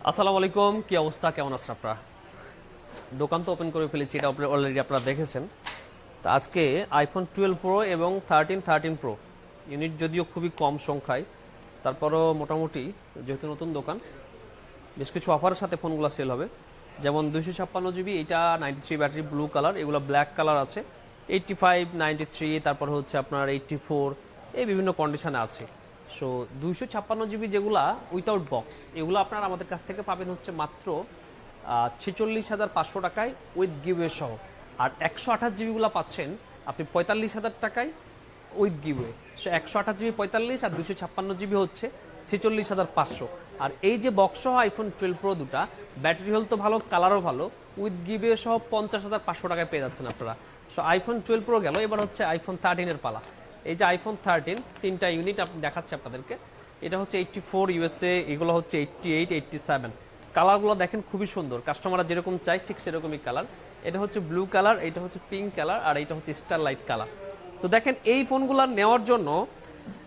আসসালামু আলাইকুম, কি অবস্থা, কেমন আছেন আপনারা? দোকান তো ওপেন করে ফেলেছি, এটা অলরেডি আপনারা দেখেছেন। তো আজকে আইফোন 12 প্রো এবং 13 প্রো ইউনিট যদিও খুবই কম সংখ্যায়, তারপরও মোটামুটি যেহেতু নতুন দোকান বেশ কিছু অফারের সাথে ফোনগুলো সেল হবে। যেমন 256 জিবি, এটা 93 ব্যাটারি, ব্লু কালার, এগুলো ব্ল্যাক কালার আছে, 85, 93, তারপর হচ্ছে আপনার 84, এই বিভিন্ন কন্ডিশনে আছে। সো 256 জিবি যেগুলা উইথাউট বক্স, এগুলো আপনারা আমাদের কাছ থেকে পাবেন হচ্ছে মাত্র 46,500 টাকায় উইথ গিভওয়ে সহ। আর 128 জিবিগুলো পাচ্ছেন আপনি 45,000 টাকায় উইথ গিভওয়ে। সো 128 জিবি 45 আর 256 জিবি হচ্ছে 46,500। আর এই যে বক্স সহ আইফোন 12 প্রো দুটা, ব্যাটারি হেলথ তো ভালো, কালারও ভালো, উইথ গিভওয়ে সহ 50,500 টাকায় পেয়ে যাচ্ছেন আপনারা। সো আইফোন 12 প্রো গেল, এবার হচ্ছে আইফোন 13-এর পালা। এই যে আইফোন 13, তিনটা ইউনিট আপনি দেখাচ্ছে আপনাদেরকে। এটা হচ্ছে 84 ইউএসএ, এগুলো হচ্ছে 88, 87। কালারগুলো দেখেন খুবই সুন্দর, কাস্টমাররা যেরকম চাই ঠিক সেরকমই কালার। এটা হচ্ছে ব্লু কালার, এটা হচ্ছে পিঙ্ক কালার, আর এটা হচ্ছে স্টার লাইট কালার। তো দেখেন এই ফোনগুলো নেওয়ার জন্য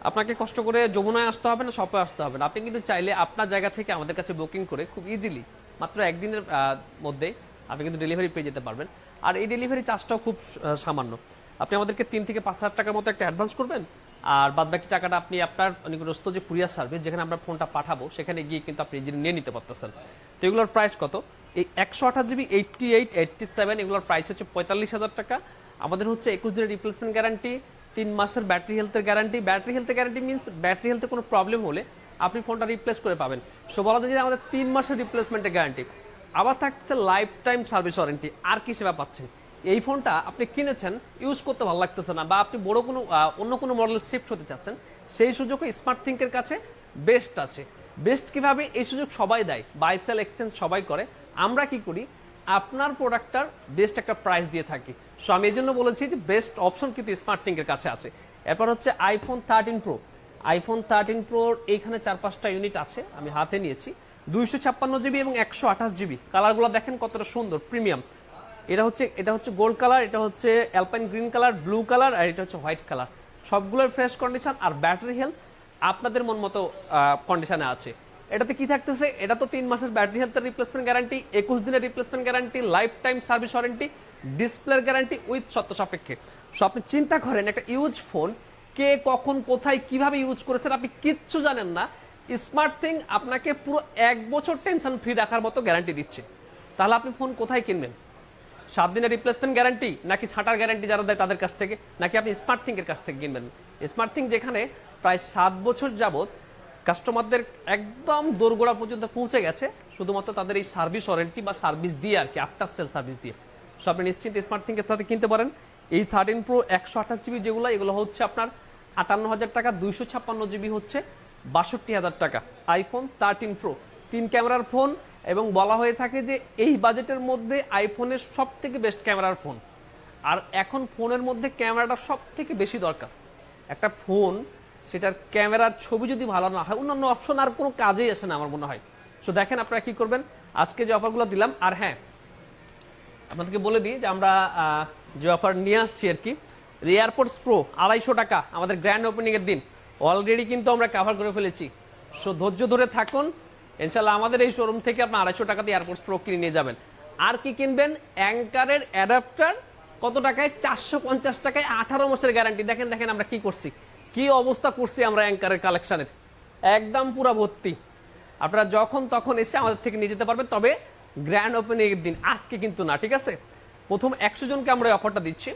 আপনাকে কষ্ট করে যমুনায় আসতে হবে না, শপে আসতে হবে না। আপনি কিন্তু চাইলে আপনার জায়গা থেকে আমাদের কাছে বুকিং করে খুব ইজিলি মাত্র একদিনের মধ্যেই আপনি কিন্তু ডেলিভারি পেয়ে যেতে পারবেন। আর এই ডেলিভারি চার্জটাও খুব সামান্য। আপনি আমাদেরকে 3 থেকে 5,000 টাকার মতো একটা অ্যাডভান্স করবেন, আর বাদ বাকি টাকাটা আপনি আপনার নিকটস্থ যে কুরিয়ার সার্ভিস যেখানে আমরা ফোনটা পাঠাবো সেখানে গিয়ে কিন্তু আপনি নিয়ে নিতে পারতেছেন। তো এগুলোর প্রাইস কত? এই 128 জিবি 88, 87 এগুলোর প্রাইস হচ্ছে 45,000 টাকা। আমাদের হচ্ছে 21 দিনের রিপ্লেসমেন্ট গ্যারান্টি, 3 মাসের ব্যাটারি হেলথের গ্যারান্টি। ব্যাটারি হেলথের গ্যারান্টি মিনস ব্যাটারি হেলথে কোনো প্রবলেম হলে আপনি ফোনটা রিপ্লেস করে পাবেন। সো বলা যায় যে আমাদের 3 মাসের রিপ্লেসমেন্টের গ্যারান্টি, আবার থাকছে লাইফ টাইম সার্ভিস ওয়ারেন্টি। আর কি সেবা পাচ্ছেন? এই ফোনটা আপনি কিনেছেন, ইউজ করতে ভালো লাগতেছে না, বা আপনি বড় কোনো অন্য কোনো মডেল শিফট হতে চাচ্ছেন, সেই সুযোগও স্মার্ট থিঙ্কের কাছে বেস্ট আছে। বেস্ট কিভাবে? এই সুযোগ সবাই দেয়, বাই সেল এক্সচেঞ্জ সবাই করে। আমরা কি করি? আপনার প্রোডাক্টটার বেস্ট একটা প্রাইস দিয়ে থাকি। সো আমি এই জন্য বলেছি যে বেস্ট অপশন কিন্তু স্মার্ট থিঙ্কের কাছে আছে। এরপর হচ্ছে আইফোন 13 প্রো। আইফোন 13 প্রোর এইখানে 4-5টা ইউনিট আছে, আমি হাতে নিয়েছি। 256 জিবি এবং 128 জিবি, কালারগুলো দেখেন কতটা সুন্দর, প্রিমিয়াম। এটা হচ্ছে গোল্ড কালার, এটা হচ্ছে alpine green colour, blue colour, আর এটা হচ্ছে হোয়াইট কালার। সবগুলোর ফ্রেশ কন্ডিশন, আর ব্যাটারি হেলথ আপনাদের মন মতো কন্ডিশনে আছে। এটাতে কি থাকতেছে? এটা তো 3 মাসের ব্যাটারি হেলথের রিপ্লেসমেন্ট গ্যারান্টি, 21 দিনের replacement guarantee, life time service warranty, ডিসপ্লের গ্যারান্টি উইথ শর্ত সাপেক্ষে। সো আপনি চিন্তা করেন, একটা ইউজ ফোন কে কখন কোথায় কিভাবে ইউজ করেছেন আপনি কিচ্ছু জানেন না, স্মার্ট থিং আপনাকে পুরো 1 বছর টেনশন ফ্রি রাখার মতো গ্যারান্টি দিচ্ছে। তাহলে আপনি ফোন কোথায় কিনবেন? 7 দিনের রিপ্লেসমেন্ট গ্যারান্টি, নাকি ছাটার গ্যারান্টি যারা দেয় তাদের কাছ থেকে, নাকি আপনি স্মার্ট থিঙ্কের কাছ থেকে কিনবেন? স্মার্ট থিঙ্ক যেখানে প্রায় 7 বছর যাবত কাস্টমারদের একদম দোরগোড়া পর্যন্ত পৌঁছে গেছে শুধুমাত্র তাদের এই সার্ভিস ওয়ারেন্টি বা সার্ভিস দিয়ে, আর কি আফটার সেল সার্ভিস দিয়ে। সো আপনি নিশ্চিন্তে স্মার্ট থিঙ্কের সাথে কিনতে পারেন। এই 13 প্রো 128 জিবি যেগুলো, এগুলো হচ্ছে আপনার 58,000 টাকা, 256 জিবি হচ্ছে 62,000 টাকা। আইফোন 13 প্রো 3 ক্যামেরার ফোন, এবং বলা হয়ে থাকে যে এই বাজেটের মধ্যে আইফোনের সব থেকে বেস্ট ক্যামেরার ফোন। আর এখন ফোনের মধ্যে ক্যামেরাটা সব থেকে বেশি দরকার। একটা ফোন, সেটার ক্যামেরার ছবি যদি ভালো না হয়, অন্যান্য অপশন আর কোনো কাজেই আসে না আমার মনে হয়। সো দেখেন আপনারা কি করবেন, আজকে যে অফারগুলো দিলাম। আর হ্যাঁ, আপনাদেরকে বলে দিই যে আমরা যে অফার নিয়ে আসছি আর কি, এয়ারপোর্টস প্রো 250 টাকা আমাদের গ্র্যান্ড ওপেনিং এর দিন অলরেডি কিন্তু আমরা কভার করে ফেলেছি। সো ধৈর্য ধরে থাকুন, ইনশাল্লাহ আমাদের এই শোরুম থেকে আপনি 250 টাকাতে এয়ারপোর্টস প্রো কিনে নিয়ে যাবেন। আর কি কিনবেন? অ্যাঙ্কারের অ্যাডাপ্টার কত টাকায়? 450 টাকায় 18 মাসের গ্যারান্টি। দেখেন দেখেন আমরা কি করছি, কি অবস্থা করছি আমরা অ্যাঙ্কারের কালেকশনের, একদম পুরা ভর্তি। আপনারা যখন তখন এসে আমাদের থেকে নিয়ে যেতে পারবেন, তবে গ্র্যান্ড ওপেনিং এর দিন, আজকে কিন্তু না, ঠিক আছে? প্রথম 100 জনকে আমরা এই অফারটা দিচ্ছি।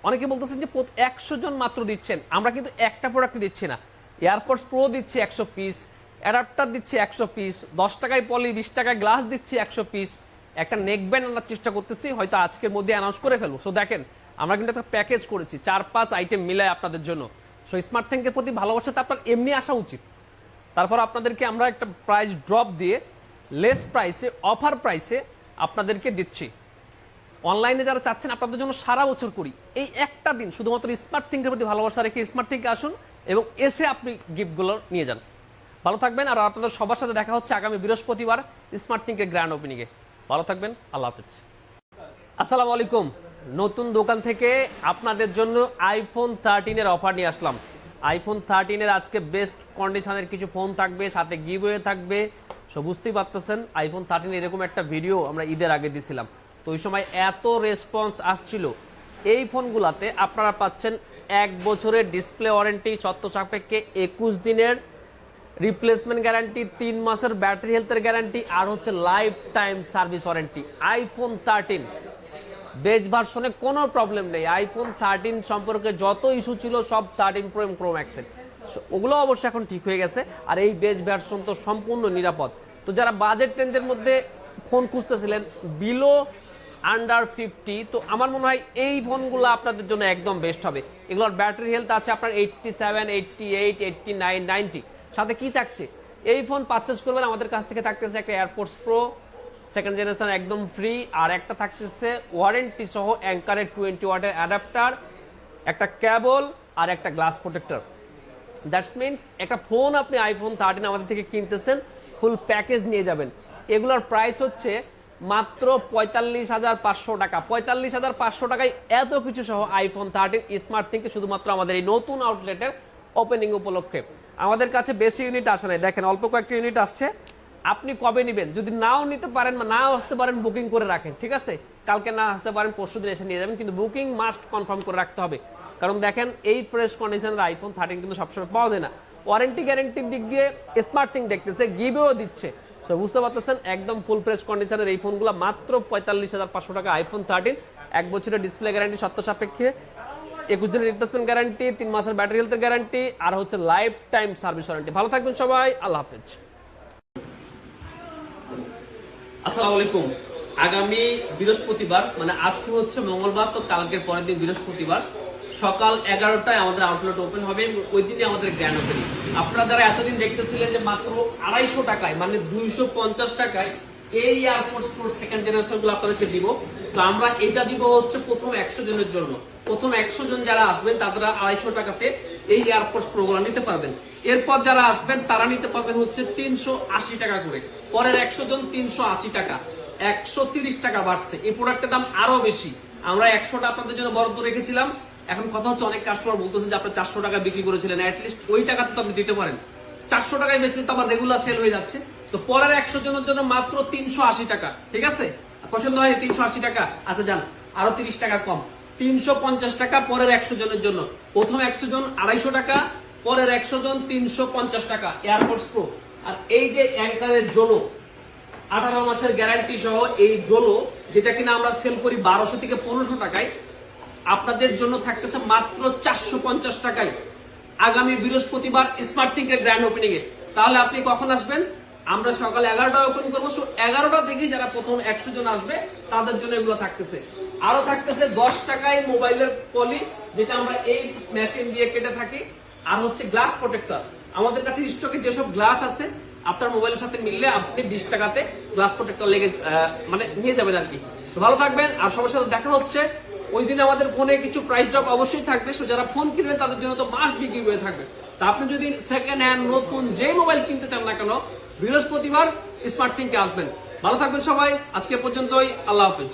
অনেকে বলতেছেন যে 100 জন মাত্র দিচ্ছেন, আমরা কিন্তু একটা প্রোডাক্ট দিচ্ছি না। এয়ারপোর্টস প্রো দিচ্ছি 100 পিস, অ্যাডাপ্টার দিচ্ছি 100 পিস, 10 টাকায় পলি, 20 টাকায় গ্লাস দিচ্ছি 100 পিস, একটা নেক ব্যান্ড আনার চেষ্টা করতেছি, হয়তো আজকের মধ্যে অ্যানাউন্স করে ফেলবো। সো দেখেন আমরা কিন্তু একটা প্যাকেজ করেছি 4-5 আইটেম মিলায় আপনাদের জন্য। সো স্মার্ট থিঙ্কের প্রতি ভালোবাসাতে আপনার এমনি আসা উচিত। তারপর আপনাদেরকে আমরা একটা প্রাইস ড্রপ দিয়ে লেস প্রাইসে, অফার প্রাইসে আপনাদেরকে দিচ্ছি। অনলাইনে যারা চাচ্ছেন আপনাদের জন্য সারা বছর করি, এই একটা দিন শুধুমাত্র স্মার্ট থিঙ্কের প্রতি ভালোবাসা রেখে স্মার্ট থিঙ্কে আসুন এবং এসে আপনি গিফটগুলো নিয়ে যান। ভালো থাকবেন, আর আপনাদের সবার সাথে দেখা হচ্ছে আগামী বৃহস্পতিবার স্মার্ট থিঙ্কের গ্র্যান্ড ওপেনিংয়ে। ভালো থাকবেন, আল্লাহ হাফেজ। আসসালামু আলাইকুম, নতুন দোকান থেকে আপনাদের জন্য আইফোন 13 এর অফার নিয়ে আসলাম। আইফোন 13 এর আজকে বেস্ট কন্ডিশনের কিছু ফোন থাকবে, সাথে গিভওয়ে থাকবে, সো বুঝতেই পারতেছেন আইফোন 13 এরকম একটা ভিডিও আমরা ঈদের আগে দিছিলাম, তো ওই সময় এত রেসপন্স আসছিল। এই ফোনগুলাতে আপনারা পাচ্ছেন 1 বছরের ডিসপ্লে ওয়ারেন্টি, শর্ত সাপেক্ষে 21 দিনের রিপ্লেসমেন্ট গ্যারান্টি, 3 মাসের ব্যাটারি হেলথের গ্যারান্টি, আর হচ্ছে lifetime service warranty. IPhone 13 base ভার্সনে কোনো প্রবলেম নেই। আইফোন 13 সম্পর্কে যত ইস্যু ছিল সব 13 প্রো এবং প্রো ম্যাক্সের, ওগুলো অবশ্যই এখন ঠিক হয়ে গেছে। আর এই বেজ ভার্সন তো সম্পূর্ণ নিরাপদ। তো যারা বাজেট রেঞ্জের মধ্যে ফোন খুঁজতেছিলেন বিলো আন্ডার 50, তো আমার মনে হয় এই ফোনগুলো আপনাদের জন্য একদম বেস্ট হবে। এগুলোর ব্যাটারি হেলথ আছে আপনার 87, 88, 89, 90। সাথে কি থাকছে, এই ফোন পারচেস করবেন আমাদের কাছ থেকে থাকতেছে একটা এয়ারপোর্টস প্রো সেকেন্ড জেনারেশন একদম ফ্রি, আর একটা থাকতেছে ওয়ারেন্টি সহ অ্যাঙ্কারের 20 ওয়াটের অ্যাডাপ্টার, একটা কেবল আর একটা গ্লাস প্রোটেক্টর। দ্যাটস মিনস একটা ফোন আপনি আইফোন 13 আমাদের থেকে কিনতেছেন, ফুল প্যাকেজ নিয়ে যাবেন। এগুলোর প্রাইস হচ্ছে মাত্র 45,500 টাকা। 45,500 টাকায় এত কিছু সহ আইফোন 13 স্মার্ট থিংকে শুধুমাত্র আমাদের এই নতুন আউটলেটের ওপেনিং উপলক্ষে। আমাদের কাছে বেশি ইউনিট আসে নাই, দেখেন অল্প কয়েকটা ইউনিট আসছে। আপনি কবে নেবেন, যদি নাও নিতে পারেন বা নাও আসতে পারেন বুকিং করে রাখেন, ঠিক আছে? কালকে না আসতে পারেন পরশু দিন এসে নিয়ে যাবেন, কিন্তু বুকিং মাস্ট কনফার্ম করে রাখতে হবে। কারণ দেখেন এই ফ্রেশ কন্ডিশনের আইফোন 13 কিন্তু সবসময় পাওয়া যায় না। ওয়ারেন্টি গ্যারেন্টির দিক দিয়ে স্মার্ট থিং দেখতেছে, গিভেও দিচ্ছে। তো বুঝতে পারতেছেন একদম ফুল ফ্রেশ কন্ডিশনের এই ফোনগুলো মাত্র 45,500 টাকা। আইফোন 13 1 বছরের ডিসপ্লে গ্যারান্টি শর্ত সাপেক্ষে, 21 দিনের রিপ্লেসমেন্ট গ্যারান্টি, 3 মাসের ব্যাটারি হেলথের গ্যারান্টি, আর হচ্ছে লাইফ টাইম সার্ভিস ওয়ারেন্টি। ভালো থাকবেন সবাই, আল্লাহ হাফেজ। আসসালামু আলাইকুম। আগামী বৃহস্পতিবার, মানে আজকে হচ্ছে মঙ্গলবার, তো কালকের পরের দিন বৃহস্পতিবার সকাল 11টায় আমাদের আউটলেট ওপেন হবে। ওই দিনে আমাদের গ্র্যান্ড ওপেনিং। আপনারা যারা এতদিন দেখতেছিলেন যে মাত্র 250 টাকায়, মানে 250 টাকায় এই এয়ারপোর্টস প্রো সেকেন্ড জেনারেশন গুলো আপনাদেরকে দিব, তো আমরা এটা দিব হচ্ছে প্রথম 100 জনের জন্য। প্রথম 100 জন যারা আসবেন তারা 250 টাকাতে এই এয়ারপোর্টস প্রো গুলো নিতে পারবেন। এরপর যারা আসবেন তারা নিতে পারবেন হচ্ছে 380 টাকা করে। পরের 100 জন 380 টাকা, 130 টাকা বাড়ছে। এই প্রোডাক্টের দাম আরো বেশি। আমরা 100টা আপনাদের জন্য বরাদ্দ রেখেছিলাম। এখন কথা হচ্ছে অনেক কাস্টমার বলতেছেন যে আপনি 400 টাকা বিক্রি করেছিলেন, অ্যাটলিস্ট ওই টাকাতে তো আপনি দিতে পারেন। 400 টাকায় বেচলে তো আমার রেগুলার সেল হয়ে যাচ্ছে। তো পরের 100 জনের জন্য মাত্র 380 টাকা, ঠিক আছে? পছন্দ হয় 380 টাকা, আচ্ছা যান আরো 30 টাকা কম, 350 টাকা পরের 100 জনের জন্য। প্রথম 100 জন 250 টাকা, পরের 100 জন 350 টাকা এয়ারপোর্টস প্রো। আর এই যে অ্যাঙ্কারের জোলো 18 মাসের গ্যারান্টি সহ এই জোলো, যেটা কিনা আমরা সেল করি 1200 থেকে 1500 টাকায়, আপনাদের জন্য থাকতেছে মাত্র 450 টাকায় আগামী বৃহস্পতিবার স্মার্ট থিংকের গ্র্যান্ড ওপেনিং এ। তাহলে আপনি কখন আসবেন? আমরা সকাল 11টায় ওপেন করবো। 11টা থেকে যারা প্রথম 100 জন আসবে তাদের জন্য এগুলো থাকতেছে। আরো থাকতেছে 10 টাকায় মোবাইলের পলি, যেটা আমরা এই মেশিন দিয়ে কেটে থাকি, আর হচ্ছে গ্লাস প্রোটেক্টর। আমাদের কাছে স্টকে যেসব গ্লাস আছে আপনার মোবাইলের সাথে মিললে আপনি 20 টাকাতে গ্লাস প্রোটেক্টর লেগে মানে নিয়ে যাবেন আর কি। তো ভালো থাকবেন, আর সবার সাথে দেখা হচ্ছে ওই দিন। আমাদের ফোনে কিছু প্রাইস ড্রপ অবশ্যই থাকবে, সো যারা ফোন কিনবেন তাদের জন্য তো মাস্ট বিক্রি হয়ে থাকবে। তা আপনি যদি সেকেন্ড হ্যান্ড নতুন যে মোবাইল কিনতে চান না কেন, বৃহস্পতিবার স্মার্ট থিংকে আসবেন। ভালো থাকবেন সবাই, আজকে পর্যন্তই, আল্লাহ হাফেজ।